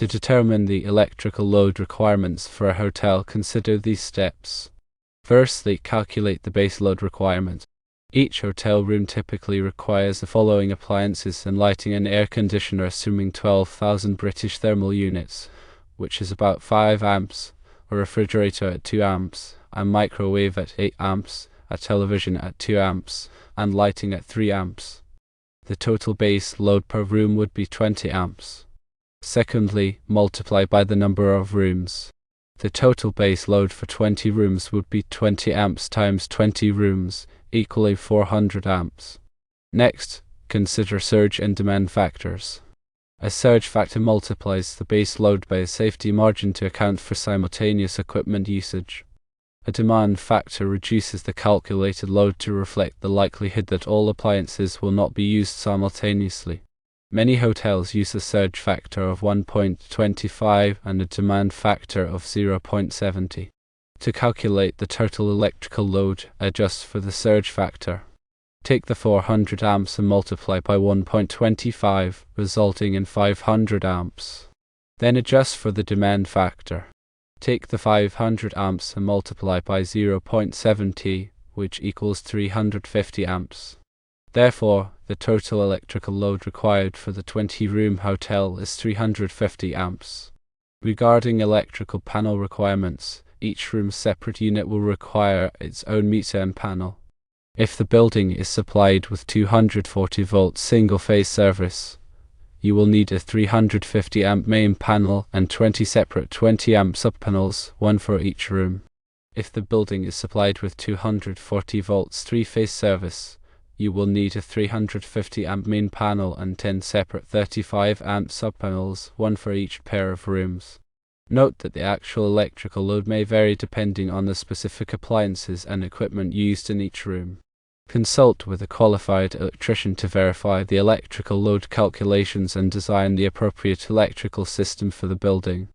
To determine the electrical load requirements for a hotel, consider these steps. Firstly, calculate the base load requirement. Each hotel room typically requires the following appliances and lighting: an air conditioner assuming 12,000 British thermal units, which is about 5 amps, a refrigerator at 2 amps, a microwave at 8 amps, a television at 2 amps, and lighting at 3 amps. The total base load per room would be 20 amps. Secondly, multiply by the number of rooms. The total base load for 20 rooms would be 20 amps times 20 rooms, equaling 400 amps. Next, consider surge and demand factors. A surge factor multiplies the base load by a safety margin to account for simultaneous equipment usage. A demand factor reduces the calculated load to reflect the likelihood that all appliances will not be used simultaneously. Many hotels use a surge factor of 1.25 and a demand factor of 0.70. To calculate the total electrical load, adjust for the surge factor. Take the 400 amps and multiply by 1.25, resulting in 500 amps. Then adjust for the demand factor. Take the 500 amps and multiply by 0.70, which equals 350 amps. Therefore, the total electrical load required for the 20-room hotel is 350 amps. Regarding electrical panel requirements, each room's separate unit will require its own meter and panel. If the building is supplied with 240-volt single-phase service, you will need a 350 amp main panel and 20 separate 20 amp subpanels, one for each room. If the building is supplied with 240 volts three-phase service, you will need a 350 amp main panel and 10 separate 35 amp subpanels, one for each pair of rooms. Note that the actual electrical load may vary depending on the specific appliances and equipment used in each room. Consult with a qualified electrician to verify the electrical load calculations and design the appropriate electrical system for the building.